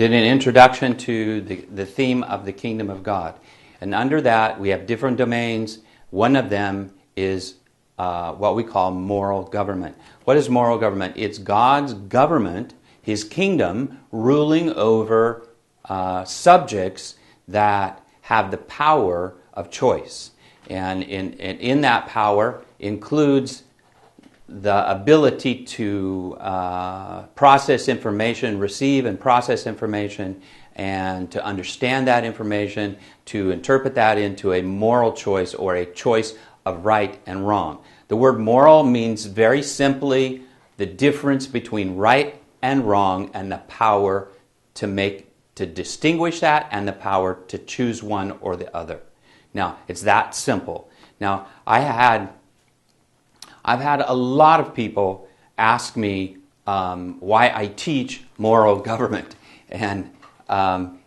did an introduction to the theme of the kingdom of God. And under that, we have different domains. One of them is what we call moral government. What is moral government? It's God's government, His kingdom, ruling over subjects that have the power of choice. And in that power includes the ability to process information, receive and process information, and to understand that information, to interpret that into a moral choice or a choice of right and wrong. The word moral means very simply the difference between right and wrong and the power to distinguish that and the power to choose one or the other. Now, it's that simple. Now, I've had a lot of people ask me why I teach moral government. And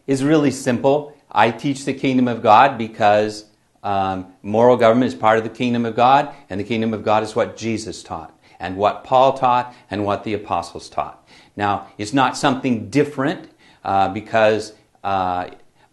it's really simple. I teach the kingdom of God because moral government is part of the kingdom of God, and the kingdom of God is what Jesus taught, and what Paul taught, and what the apostles taught. Now, it's not something different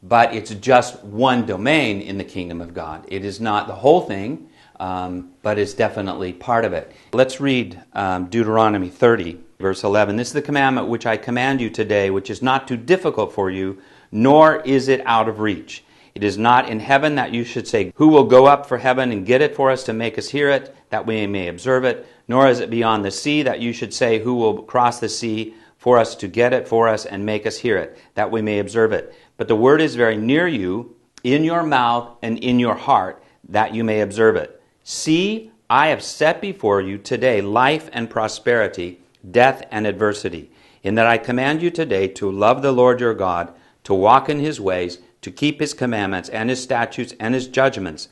but it's just one domain in the kingdom of God. It is not the whole thing, but it's definitely part of it. Let's read Deuteronomy 30, verse 11. This is the commandment which I command you today, which is not too difficult for you, nor is it out of reach. It is not in heaven that you should say, who will go up for heaven and get it for us to make us hear it, that we may observe it? Nor is it beyond the sea that you should say, who will cross the sea for us to get it for us and make us hear it, that we may observe it? But the word is very near you, in your mouth and in your heart, that you may observe it. See, I have set before you today life and prosperity, death and adversity, in that I command you today to love the Lord your God, to walk in His ways, to keep His commandments and His statutes and His judgments,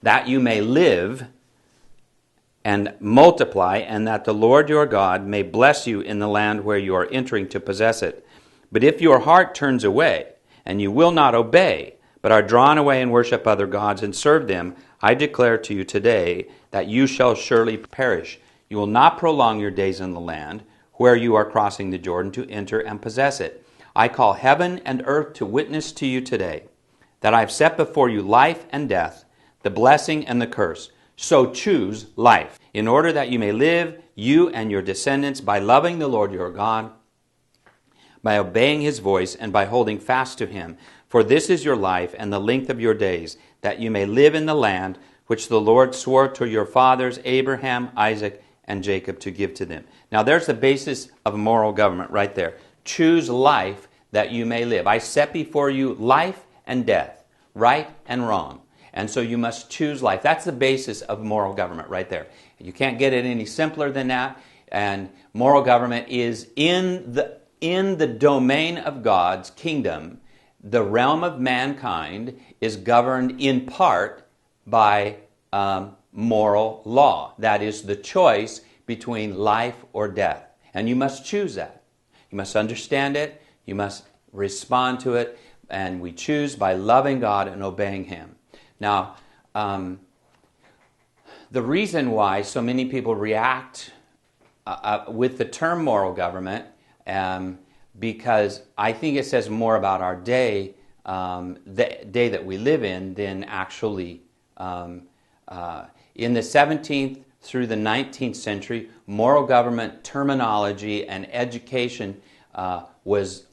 that you may live and multiply, and that the Lord your God may bless you in the land where you are entering to possess it. But if your heart turns away, and you will not obey, but are drawn away and worship other gods and serve them, I declare to you today that you shall surely perish. You will not prolong your days in the land where you are crossing the Jordan to enter and possess it. I call heaven and earth to witness to you today that I have set before you life and death, the blessing and the curse. So choose life, in order that you may live, you and your descendants, by loving the Lord your God, by obeying His voice, and by holding fast to Him. For this is your life and the length of your days, that you may live in the land which the Lord swore to your fathers, Abraham, Isaac, and Jacob, to give to them. Now there's the basis of moral government right there. Choose life that you may live. I set before you life and death, right and wrong. And so you must choose life. That's the basis of moral government right there. You can't get it any simpler than that. And moral government is in the domain of God's kingdom. The realm of mankind is governed in part by moral law. That is the choice between life or death. And you must choose that. You must understand it. You must respond to it. And we choose by loving God and obeying Him. Now, the reason why so many people react with the term moral government, because I think it says more about our day, the day that we live in, than actually in the 17th through the 19th century, moral government terminology and education was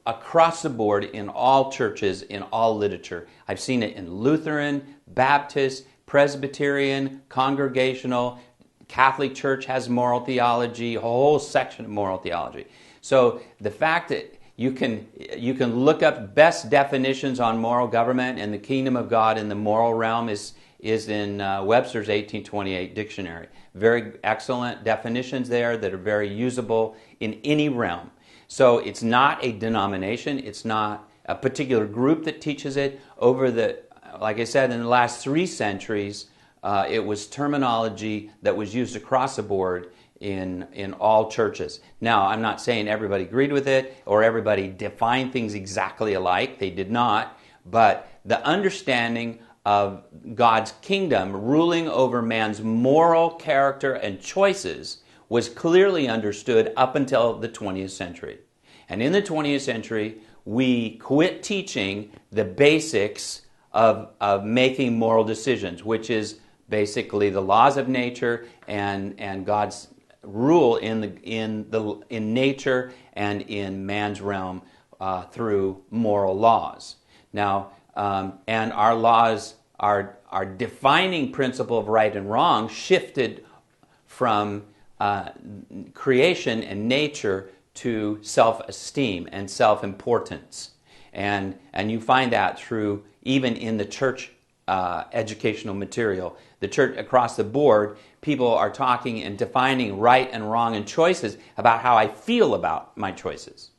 across the board in all churches, in all literature. I've seen it in Lutheran, Baptist, Presbyterian, Congregational. Catholic Church has moral theology, a whole section of moral theology. So the fact that you can look up best definitions on moral government and the kingdom of God in the moral realm is in Webster's 1828 dictionary. Very excellent definitions there that are very usable in any realm. So it's not a denomination, it's not a particular group that teaches it. Like I said, in the last 3 centuries, it was terminology that was used across the board in all churches. Now, I'm not saying everybody agreed with it or everybody defined things exactly alike. They did not. But the understanding of God's kingdom ruling over man's moral character and choices was clearly understood up until the 20th century. And in the 20th century, we quit teaching the basics of making moral decisions, which is basically the laws of nature and God's rule in nature and in man's realm through moral laws. Now, and our laws, our defining principle of right and wrong shifted from creation and nature to self-esteem and self-importance. And you find that through, even in the church educational material. The church across the board, people are talking and defining right and wrong and choices about how I feel about my choices,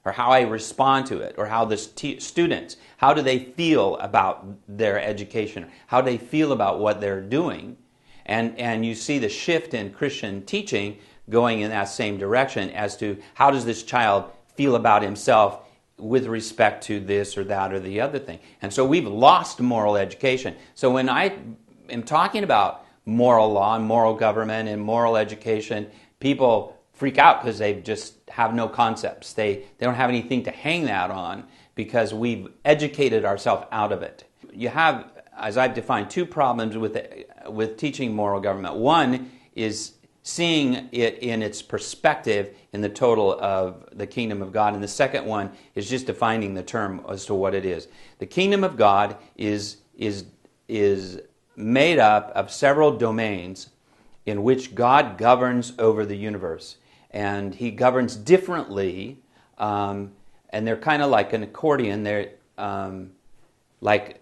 or how I respond to it, or how the students, how do they feel about their education, how they feel about what they're doing. And you see the shift in Christian teaching going in that same direction as to how does this child feel about himself with respect to this or that or the other thing. And so we've lost moral education. So when I am talking about moral law and moral government and moral education, people freak out because they just have no concepts. They don't have anything to hang that on because we've educated ourselves out of it. You have, as I've defined, two problems with teaching moral government. One is seeing it in its perspective in the total of the kingdom of God. And the second one is just defining the term as to what it is. The kingdom of God is made up of several domains in which God governs over the universe. And he governs differently, and they're kind of like an accordion. They're like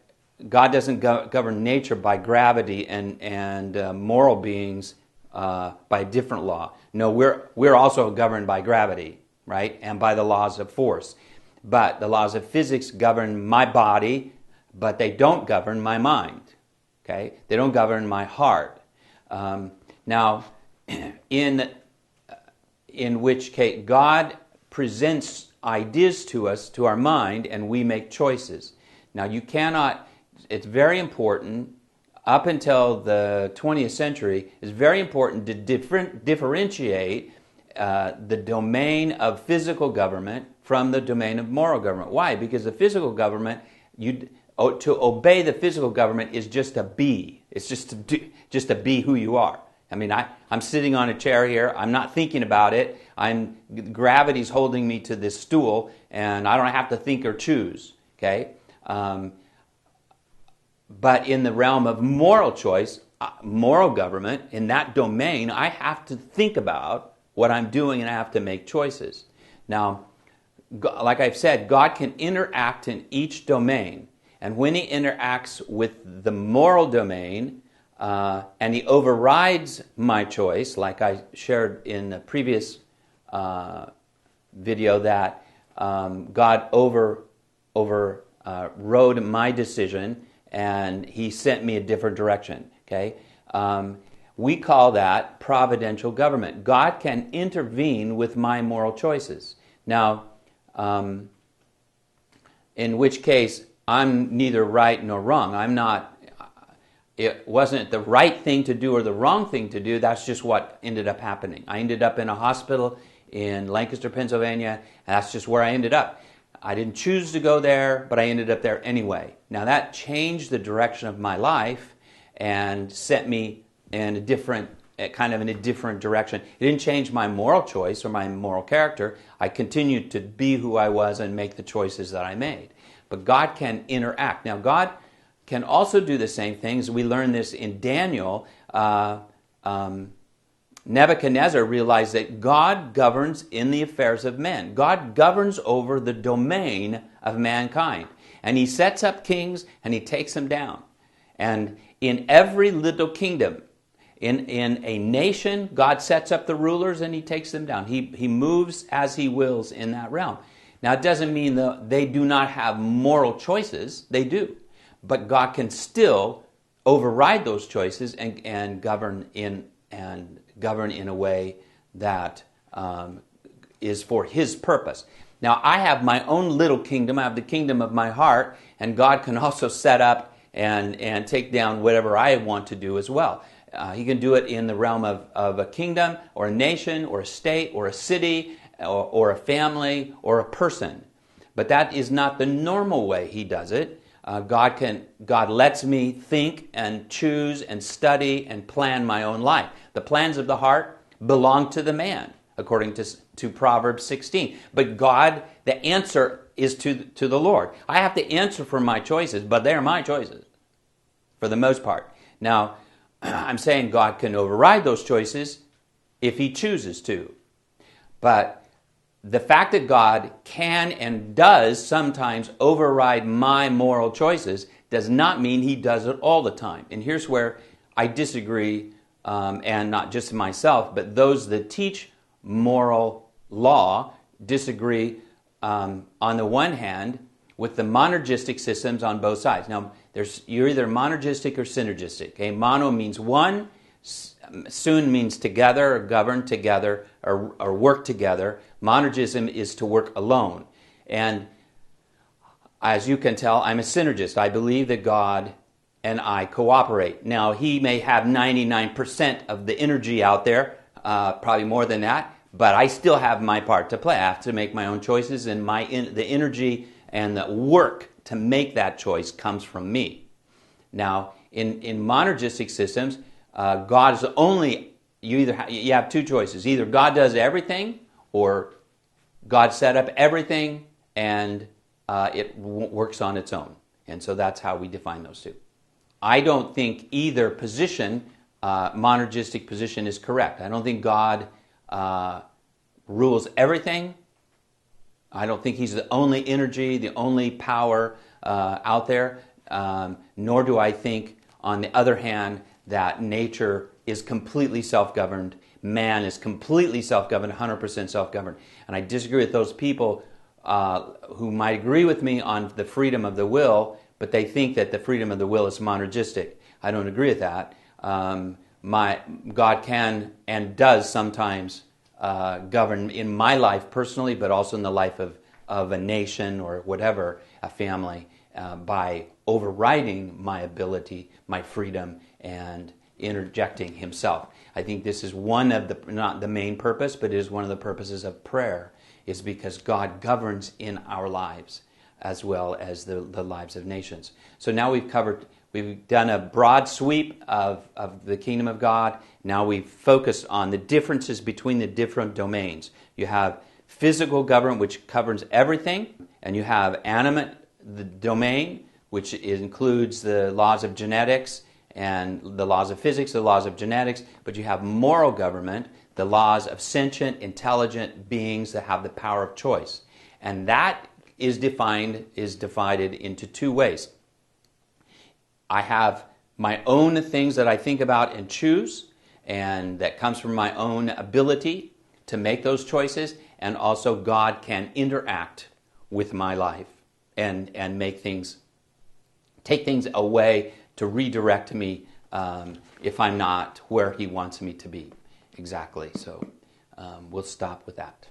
God doesn't govern nature by gravity and moral beings by a different law. No, we're also governed by gravity, right, and by the laws of force. But the laws of physics govern my body, but they don't govern my mind. Okay, they don't govern my heart. Now, in which case God presents ideas to us, to our mind, and we make choices. Now, you cannot. It's very important. Up until the 20th century, it's very important to differentiate the domain of physical government from the domain of moral government. Why? Because the physical government, to obey the physical government is just to be. It's just to be who you are. I mean, I'm sitting on a chair here. I'm not thinking about it. Gravity's holding me to this stool, and I don't have to think or choose. Okay. But in the realm of moral choice, moral government, in that domain, I have to think about what I'm doing and I have to make choices. Now, like I've said, God can interact in each domain. And when he interacts with the moral domain and he overrides my choice, like I shared in the previous video, that God overrode my decision and he sent me a different direction. Okay, we call that providential government. God can intervene with my moral choices. Now, in which case I'm neither right nor wrong. I'm not. It wasn't the right thing to do or the wrong thing to do. That's just what ended up happening. I ended up in a hospital in Lancaster, Pennsylvania, and that's just where I ended up. I didn't choose to go there, but I ended up there anyway. Now that changed the direction of my life and set me in a different direction. It didn't change my moral choice or my moral character. I continued to be who I was and make the choices that I made. But God can interact. Now God can also do the same things. We learn this in Daniel. Nebuchadnezzar realized that God governs in the affairs of men. God governs over the domain of mankind. And he sets up kings and he takes them down. And in every little kingdom, in a nation, God sets up the rulers and he takes them down. He moves as he wills in that realm. Now, it doesn't mean that they do not have moral choices. They do. But God can still override those choices and govern in a way that is for his purpose. Now, I have my own little kingdom. I have the kingdom of my heart, and God can also set up and take down whatever I want to do as well. He can do it in the realm of a kingdom or a nation or a state or a city or a family or a person. But that is not the normal way he does it. God lets me think and choose and study and plan my own life. The plans of the heart belong to the man, according to Proverbs 16. But God, the answer is to the Lord. I have to answer for my choices, but they're my choices for the most part. Now, I'm saying God can override those choices if he chooses to. But the fact that God can and does sometimes override my moral choices does not mean he does it all the time. And here's where I disagree, and not just myself, but those that teach moral law disagree on the one hand with the monergistic systems on both sides. Now, you're either monergistic or synergistic. Okay? Mono means one, soon means together, or govern together, or work together. Monergism is to work alone. And as you can tell, I'm a synergist. I believe that God and I cooperate. Now, he may have 99% of the energy out there, probably more than that, but I still have my part to play. I have to make my own choices, and the energy and the work to make that choice comes from me. Now, in monergistic systems, God is only, you have two choices. Either God does everything, or God set up everything and it works on its own. And so that's how we define those two. I don't think either position, monergistic position, is correct. I don't think God rules everything. I don't think he's the only energy, the only power out there. Nor do I think, on the other hand, that nature is completely self-governed. Man is completely self-governed, 100% self-governed. And I disagree with those people who might agree with me on the freedom of the will, but they think that the freedom of the will is monergistic. I don't agree with that. God can and does sometimes govern in my life personally, but also in the life of a nation or whatever, a family, by overriding my ability, my freedom, and interjecting himself. I think this is one of the, not the main purpose, but it is one of the purposes of prayer, is because God governs in our lives as well as the lives of nations. So now we've done a broad sweep of the kingdom of God. Now we've focused on the differences between the different domains. You have physical government, which covers everything, and you have animate the domain, which includes the laws of genetics and the laws of physics, the laws of genetics, but you have moral government, the laws of sentient, intelligent beings that have the power of choice. And that is divided into two ways. I have my own things that I think about and choose, and that comes from my own ability to make those choices, and also God can interact with my life and take things away to redirect me if I'm not where he wants me to be. Exactly. So we'll stop with that.